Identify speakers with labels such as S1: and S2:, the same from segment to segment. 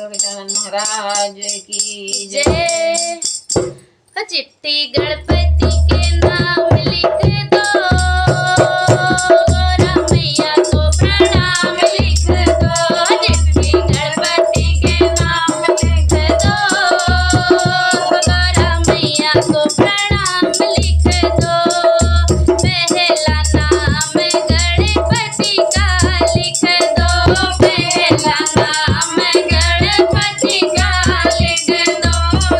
S1: गजानन महाराज की जय।
S2: चिट्ठी गणपति के नाम लिख दो, गौरा मैया को प्रणाम लिख दो। चिट्ठी गणपति के नाम लिख दो, गौरा मैया को प्रणाम लिख दो। पहला नाम गणपति का लिख दो, पहला नाम गणपति का लिख दो।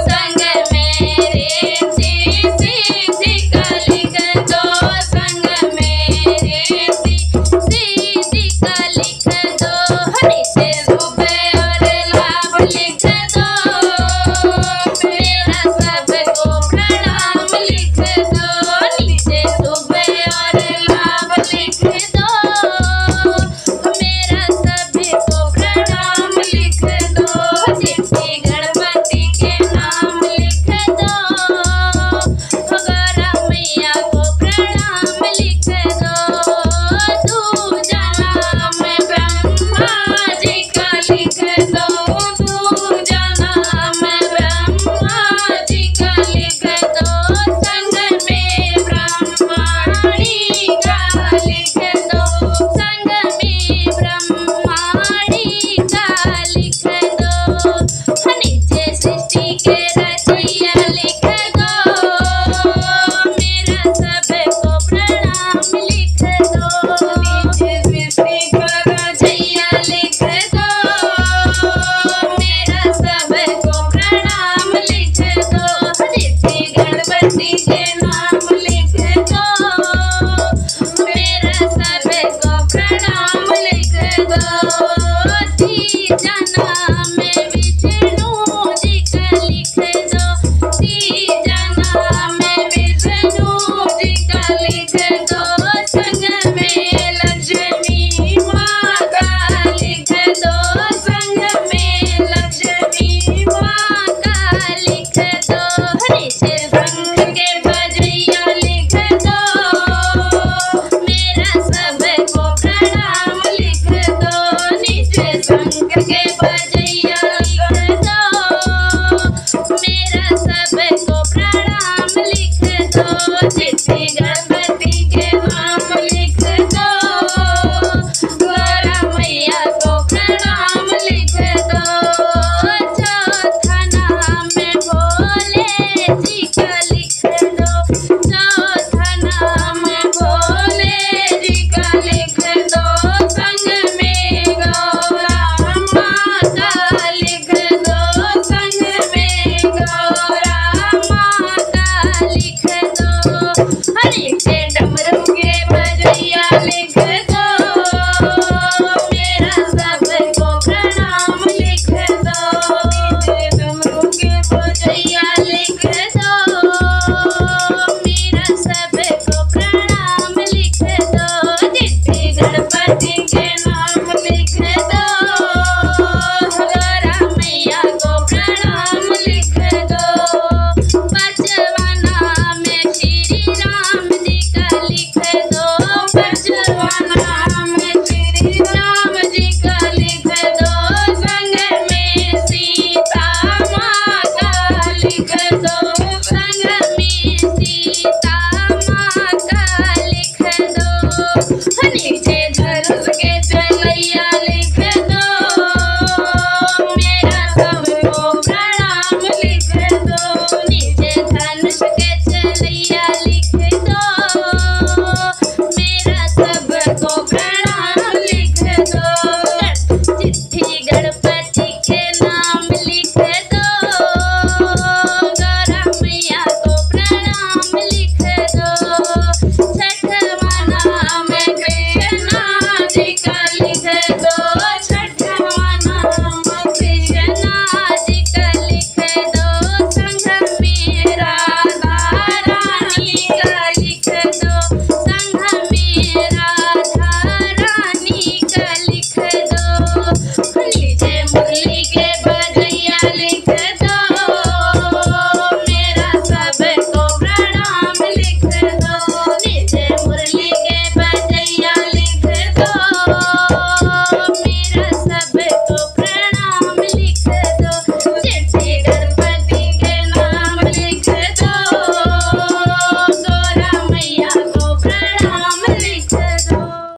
S2: संग मेरे सीधी का लिख दो, संग मेरे सीधी का लिख दो। नीचे शुभ और लाभ लिख दो, मेरा सबको प्रणाम लिख दो। नीचे शुभ और लाभ लिख दो, मेरा सबको प्रणाम लिख दो। चिट्ठी गणपति के नाम लिख दो, गौरा मैया को प्रणाम लिख दो। दूजा नाम ब्रह्मा जी का लिख दो, दूजा नाम ब्रह्मा जी का लिख दो। संग में ब्रह्माणी का लिख दो, संग में ब्रह्माणी का लिख दो। नीचे सृष्टि के रचैया लिख दो, मेरा सबको प्रणाम लिख दो। नीचे सृष्टि का रचैया लिख दो, मेरा सबको प्रणाम लिख दो। चिट्ठी गणपति के नाम लिख दो, मेरा सबको प्रणाम लिख दो। तीजा नाम विष्णु जी का लिख दो, तीजा नाम विष्णु जी का लिख दो। संग में लक्ष्मी माँ का लिख दो, संग में लक्ष्मी माँ का लिख दो। नीचे शंख के बजैया लिख दो, मेरा सबको प्रणाम लिख दो। नीचे शंख के बजैया लिख दो, मेरा सबको प्रणाम लिख दो। चिट्ठी गणपति के नाम लिख दो, गौरा मैया को प्रणाम लिख दो। चौथा नाम भोले जी का लिख दो, चौथा नाम भोले जी का लिख दो। संग में गौरा माँ मैया